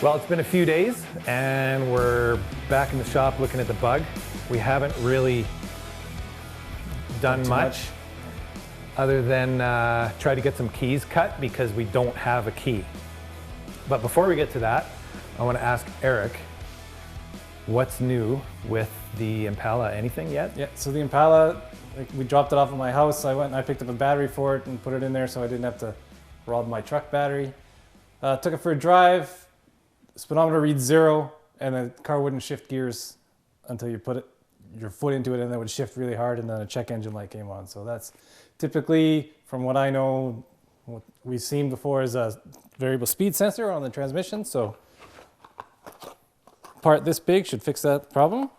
Well, it's been a few days and we're back in the shop looking at the bug. We haven't really done much other than try to get some keys cut because we don't have a key. But before we get to that, I want to ask Eric, what's new with the Impala? Anything yet? Yeah, so the Impala, we dropped it off at my house. I went and I picked up a battery for it and put it in there so I didn't have to rob my truck battery. Took it for a drive. Speedometer reads 0, and the car wouldn't shift gears until you put your foot into it, and then it would shift really hard, and then a check engine light came on. So that's typically, from what I know, what we've seen before is a variable speed sensor on the transmission. So part this big should fix that problem.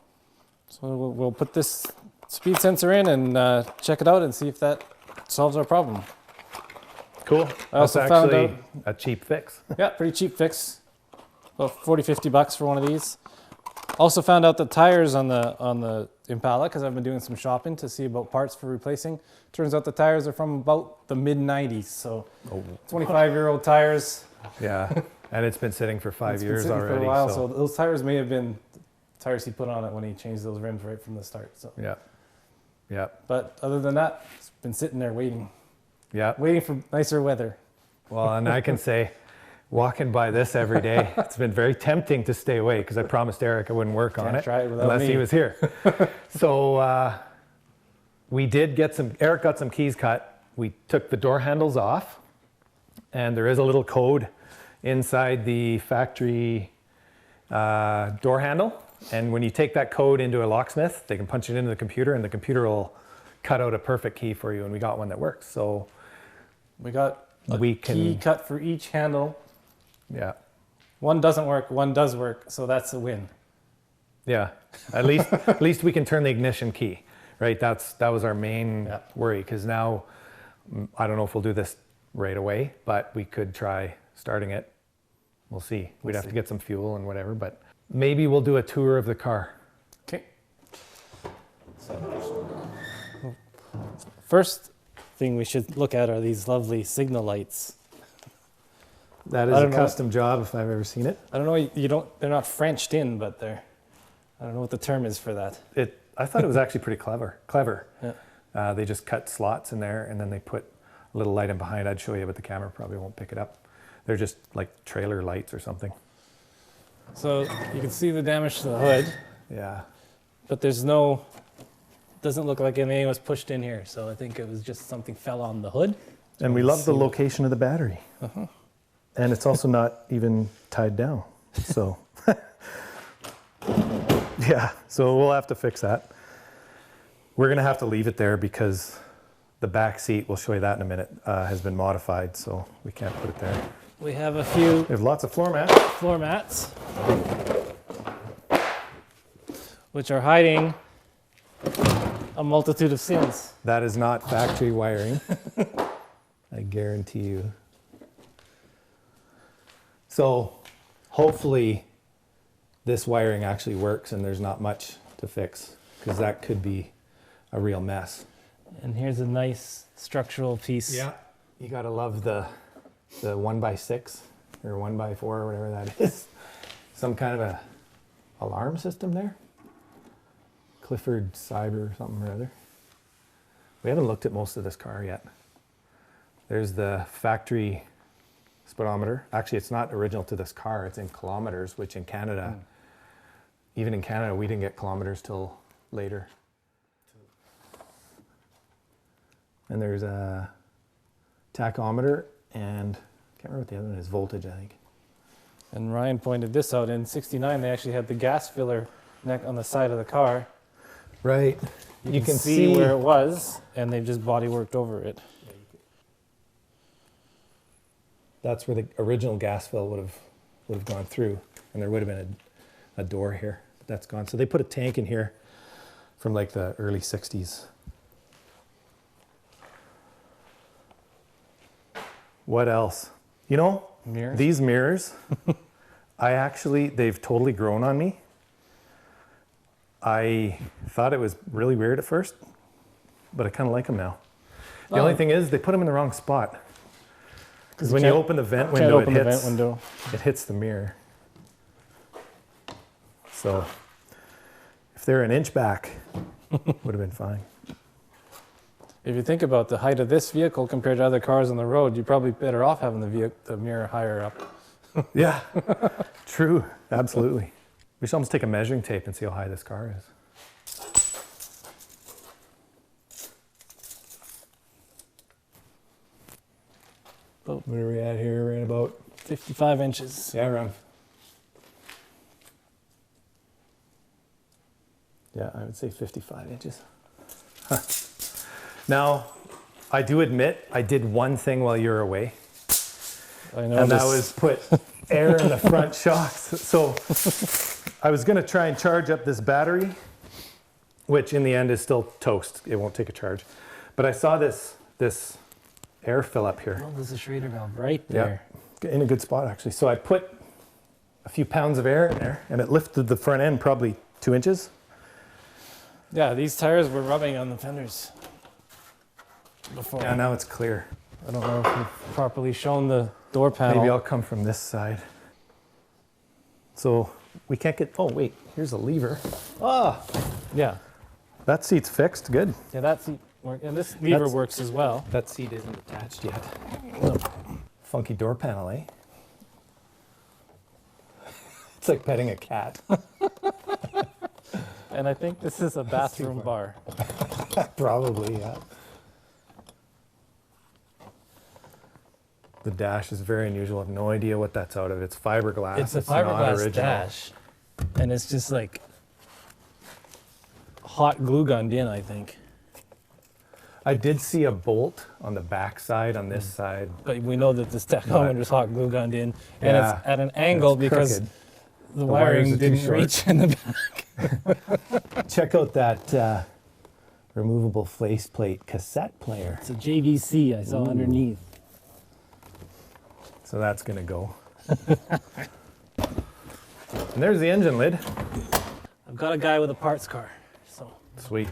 So we'll put this speed sensor in and check it out and see if that solves our problem. Cool. I also That's found actually out, a cheap fix. yeah, pretty cheap fix. About 40, 50 bucks for one of these. Also found out the tires on the Impala, because I've been doing some shopping to see about parts for replacing. Turns out the tires are from about the mid-90s, so 25-year-old tires. Yeah, and it's been sitting for 5 years already. For a while, so those tires may have been tires he put on it when he changed those rims right from the start. So yeah, yeah, but other than that, it's been sitting there waiting. yeah. Waiting for nicer weather. Well, and I can say, walking by this every day, it's been very tempting to stay away because I promised Eric I wouldn't work on it try it without unless me. he was here. So we did get Eric got some keys cut. We took the door handles off, and there is a little code inside the factory door handle. And when you take that code into a locksmith, they can punch it into the computer, and the computer will cut out a perfect key for you. And we got one that works. So We got a key cut for each handle. Yeah. One doesn't work, one does work, so that's a win. Yeah. At least we can turn the ignition key, right? That was our main worry, because now I don't know if we'll do this right away, but we could try starting it. We'll see. We'd have to get some fuel and whatever, but maybe we'll do a tour of the car. Okay. So, first thing we should look at are these lovely signal lights. That is a custom job if I've ever seen it. I don't know, they're not Frenched in, but I don't know what the term is for that. I thought it was actually pretty clever. Yeah. They just cut slots in there and then they put a little light in behind. I'd show you, but the camera probably won't pick it up. They're just like trailer lights or something. So you can see the damage to the hood. Yeah. But doesn't look like anything was pushed in here. So I think it was just something fell on the hood. And we love the location of the battery. Uh-huh. And it's also not even tied down. So, yeah, so we'll have to fix that. We're going to have to leave it there because the back seat, we'll show you that in a minute, has been modified, so we can't put it there. We have a few... We have lots of floor mats. Floor mats, which are hiding a multitude of sins. That is not factory wiring. I guarantee you. So hopefully this wiring actually works and there's not much to fix, because that could be a real mess. And here's a nice structural piece. Yeah, you gotta love the 1x6 or 1x4 or whatever that is. Some kind of a alarm system there. Clifford Cyber or something or other. We haven't looked at most of this car yet. There's the factory speedometer. Actually, it's not original to this car. It's in kilometers, which in Canada, even in Canada, we didn't get kilometers till later. And there's a tachometer and I can't remember what the other one is, voltage, I think. And Ryan pointed this out. In '69, they actually had the gas filler neck on the side of the car. Right. You can see where it was, and they've just body worked over it. That's where the original gas fill would have gone through, and there would have been a door here, but that's gone. So they put a tank in here from like the early 60s. What else? You know, Mirrors? These mirrors, they've totally grown on me. I thought it was really weird at first, but I kind of like them now. The only thing is they put them in the wrong spot. Because when you open the vent Can't window, open the vent window. it hits the mirror. So if they're an inch back, would have been fine. If you think about the height of this vehicle compared to other cars on the road, you're probably better off having the mirror higher up. Yeah, true, absolutely. We should almost take a measuring tape and see how high this car is. About What are we at here? We're at about 55 inches. Yeah, around. Yeah, I would say 55 inches. Now, I do admit I did one thing while you were away, I know. and that was put air in the front shocks. So I was going to try and charge up this battery, which in the end is still toast. It won't take a charge. But I saw this air fill up here. Oh, there's a Schrader valve right there. Yeah, in a good spot actually. So I put a few pounds of air in there, and it lifted the front end probably 2 inches. Yeah, these tires were rubbing on the fenders before. Yeah, now it's clear. I don't know if we've properly shown the door panel. Maybe I'll come from this side. So we can't get, oh wait, here's a lever. Ah, Yeah. that seat's fixed, good. Yeah, that seat works. And this lever That's- works as well. That seat isn't attached yet. Funky door panel, eh? It's like petting a cat. And I think this is a bathroom bar. Probably, yeah. The dash is very unusual. I have no idea what that's out of. It's fiberglass. It's a not fiberglass original. dash. And it's just like hot glue gunned in, I think. I did see a bolt on the back side on this side. But we know that this tachometer is hot glue gunned in. And Yeah. it's at an angle It's because crooked. the wires wiring are too didn't short. reach in the back. Check out that removable faceplate cassette player. It's a JVC I saw underneath. So that's gonna go. And there's the engine lid. I've got a guy with a parts car. So Sweet.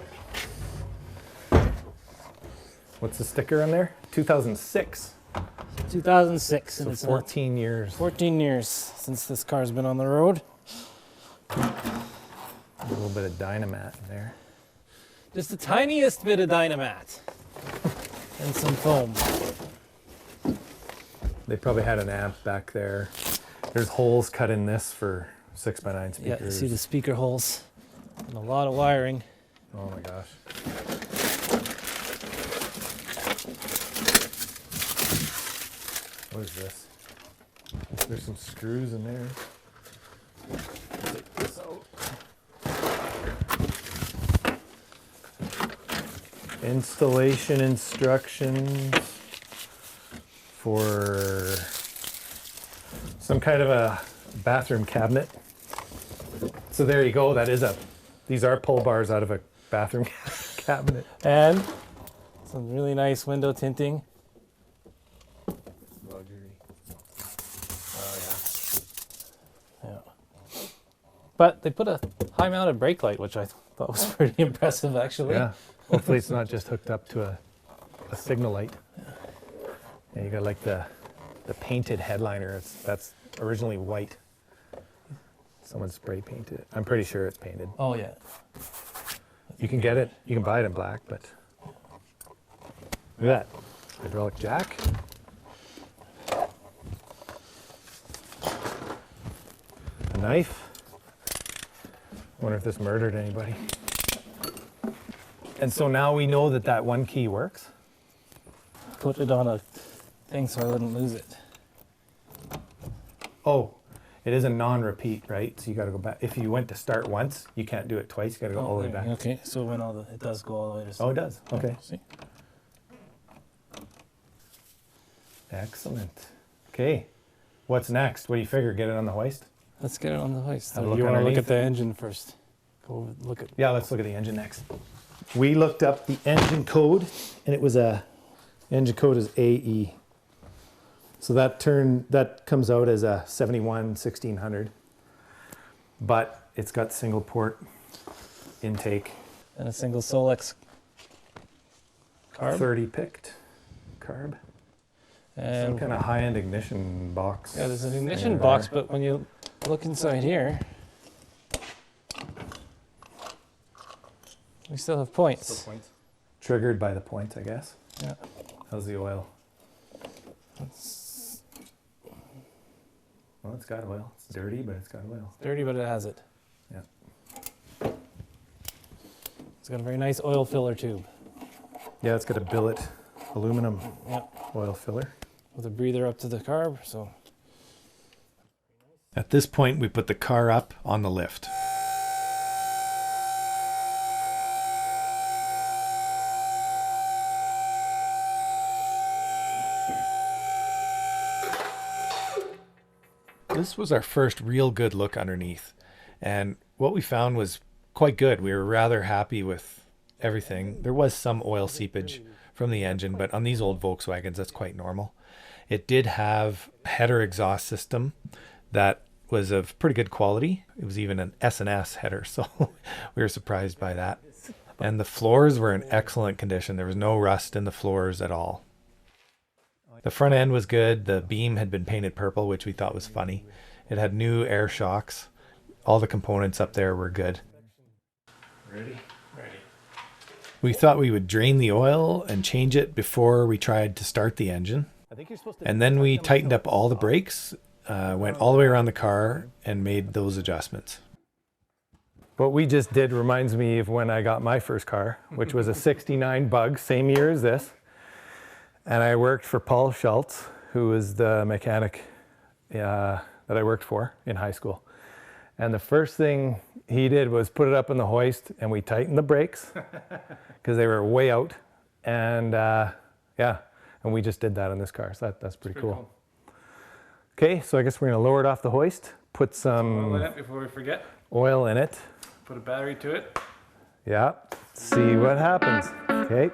What's the sticker on there? 2006. 2006 So and it's 14 years. 14 years since this car's been on the road. A little bit of Dynamat in there. Just the tiniest bit of Dynamat and some foam. They probably had an amp back there. There's holes cut in this for 6x9 Yeah, speakers. you see the speaker holes and a lot of wiring. Oh my gosh. What is this? There's some screws in there. Take this out. Installation instructions for some kind of a bathroom cabinet. So there you go. These are pull bars out of a bathroom cabinet. And some really nice window tinting. Luxury. Oh Yeah. But they put a high mounted brake light, which I thought was pretty impressive actually. yeah. Hopefully it's not just hooked up to a signal light. Yeah, you got like the painted headliner. That's originally white. Someone spray painted it. I'm pretty sure it's painted. Oh yeah. You can get it. You can buy it in black, but look at that hydraulic jack. A knife. Wonder if this murdered anybody. And so now we know that one key works. Put it on a thing so I wouldn't lose it. Oh, it is a non-repeat, right? So you got to go back. If you went to start once, you can't do it twice. You got to go all the way back. Okay, so when it does go all the way to Oh, it does. Okay. See? Excellent. Okay. What's next? What do you figure? Get it on the hoist? Let's get it on the hoist. Have a So look you want to look underneath. at the engine first? Go over, look at. Yeah, let's look at the engine next. We looked up the engine code, and it was engine code is AE. So that comes out as a 71 1600, but it's got single port intake. And a single Solex carb. 30 picked carb. And Some kind of high-end ignition box. yeah, there's an ignition box, but when you look inside here, we still have points. Triggered by the points, I guess. Yeah. How's the oil? It's Well, it's got oil. It's dirty, but it's got oil. dirty, but it has it. Yeah. It's got a very nice oil filler tube. Yeah, it's got a billet aluminum Yeah. oil filler. With a breather up to the carb, so. At this point, we put the car up on the lift. This was our first real good look underneath, and what we found was quite good. We were rather happy with everything. There was some oil seepage from the engine, but on these old Volkswagens, that's quite normal. It did have a header exhaust system that was of pretty good quality. It was even an S&S header, so we were surprised by that. And the floors were in excellent condition. There was no rust in the floors at all. The front end was good. The beam had been painted purple, which we thought was funny. It had new air shocks. All the components up there were good. Ready? We thought we would drain the oil and change it before we tried to start the engine. And then we tightened up all the brakes, went all the way around the car and made those adjustments. What we just did reminds me of when I got my first car, which was a 69 Bug, same year as this. And I worked for Paul Schultz, who was the mechanic that I worked for in high school. And the first thing he did was put it up on the hoist, and we tightened the brakes because they were way out. And yeah, and we just did that on this car. So that's pretty cool. Okay, so I guess we're gonna lower it off the hoist, put some Oil in it before we forget. oil in it. Put a battery to it. Yeah, see what happens. Okay.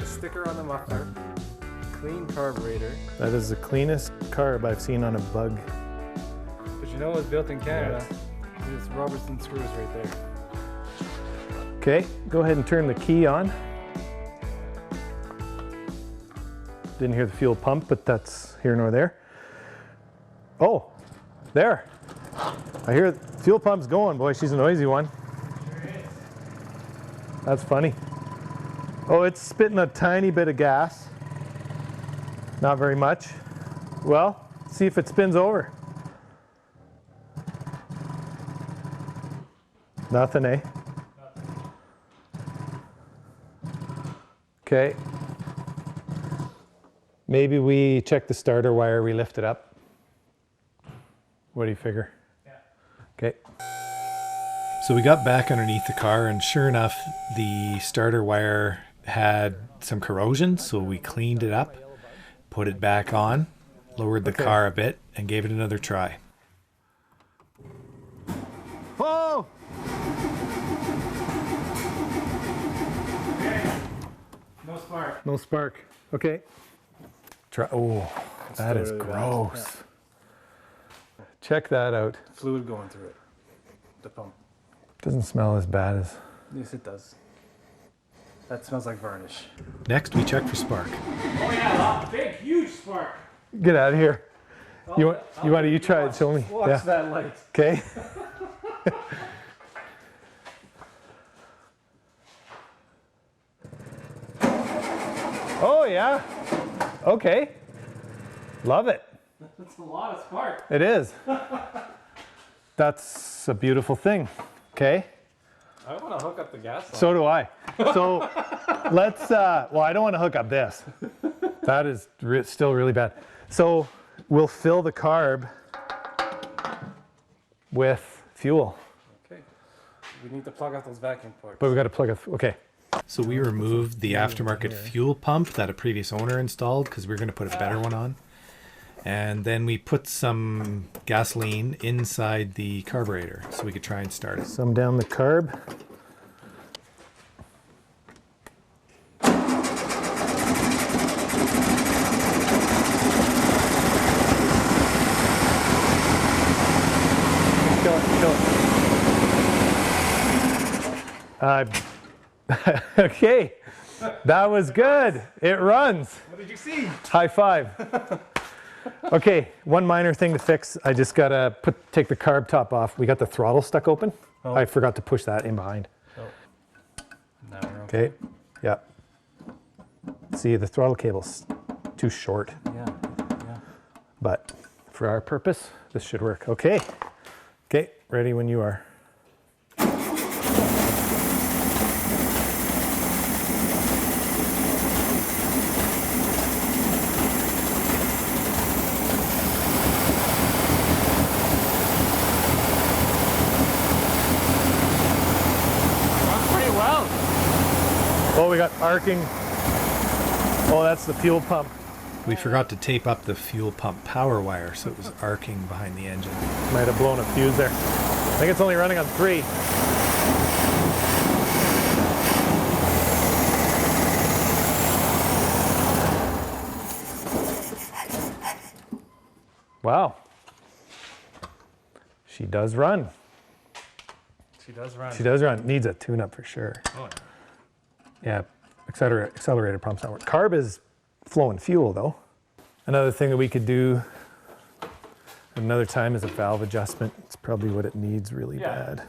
Sticker on the muffler. Clean carburetor. That is the cleanest carb I've seen on a Bug. But you know it was built in Canada. There's Robertson screws right there. Okay, go ahead and turn the key on. Didn't hear the fuel pump, but that's here nor there. Oh, there. I hear the fuel pump's going. Boy, she's a noisy one. Sure is. That's funny. Oh, it's spitting a tiny bit of gas. Not very much. Well, see if it spins over. Nothing, eh? Okay. Maybe we check the starter wire, we lift it up. What do you figure? Yeah. Okay. So we got back underneath the car, and sure enough, the starter wire had some corrosion, so we cleaned it up, put it back on, lowered the car a bit, and gave it another try. Whoa! No spark. No spark. Okay. Try. Oh, that is really bad. gross. Check that out. Fluid going through it. The pump. Doesn't smell as bad as. Yes, it does. That smells like varnish. Next, we check for spark. Oh yeah, big, huge spark. Get out of here. You try it? Show me. Watch that light. Okay. Oh yeah. Okay. Love it. That's a lot of spark. It is. That's a beautiful thing. Okay. I want to hook up the gas line. So do I. So let's, well, I don't want to hook up this. That is still really bad. So we'll fill the carb with fuel. Okay. We need to plug out those vacuum ports. But we got to plug it, okay. So we removed the aftermarket fuel pump that a previous owner installed because we were going to put a better one on. And then we put some gasoline inside the carburetor so we could try and start it. Some down the carb. Okay, that was good. It runs. What did you see? High five. Okay, one minor thing to fix. I just gotta take the carb top off. We got the throttle stuck open. Oh. I forgot to push that in behind. Oh. Now we're Okay, yeah. See, the throttle cable's too short. Yeah. But for our purpose, this should work. Okay. Okay, ready when you are. Pretty well. Oh, we got arcing. Oh, that's the fuel pump. We forgot to tape up the fuel pump power wire, so it was arcing behind the engine. Might have blown a fuse there. I think it's only running on 3. Wow. She does run. She does run. She does run. Needs a tune-up for sure. Oh, Yeah, accelerator pump's not working. Carb is flowing fuel though. Another thing that we could do another time is a valve adjustment. It's probably what it needs really bad.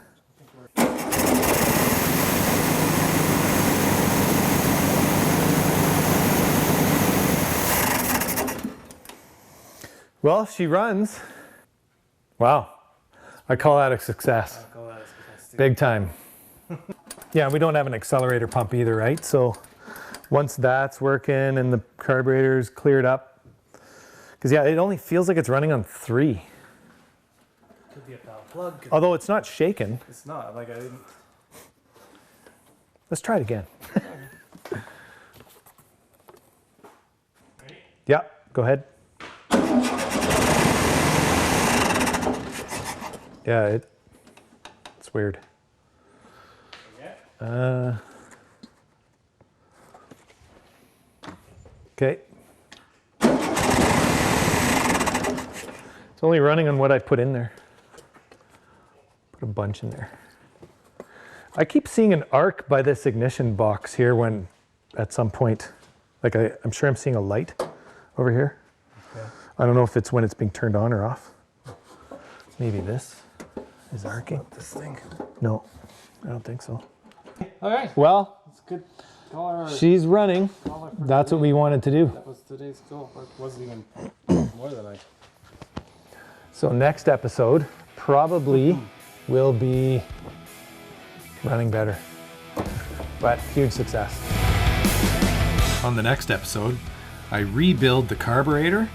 Well, she runs. Wow. I call that a success. Big time. Yeah, we don't have an accelerator pump either, right? So once that's working and the carburetor's cleared up, because yeah, it only feels like it's running on 3. Could be a valve plug. Although it's not shaking. It's not. Like I didn't. Let's try it again. Ready? Yeah, go ahead. Yeah, it's weird. Okay. It's only running on what I put in there. Put a bunch in there. I keep seeing an arc by this ignition box here when at some point, like I'm sure I'm seeing a light over here. Okay. I don't know if it's when it's being turned on or off. Maybe this is arcing. This thing. No, I don't think so. All right. Well, It's good. Color. she's running. That's what we wanted to do. That was today's goal. It wasn't even more than I. So next episode probably will be running better, but huge success. On the next episode, I rebuild the carburetor,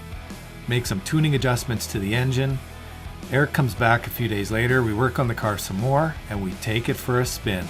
make some tuning adjustments to the engine. Eric comes back a few days later, we work on the car some more, and we take it for a spin.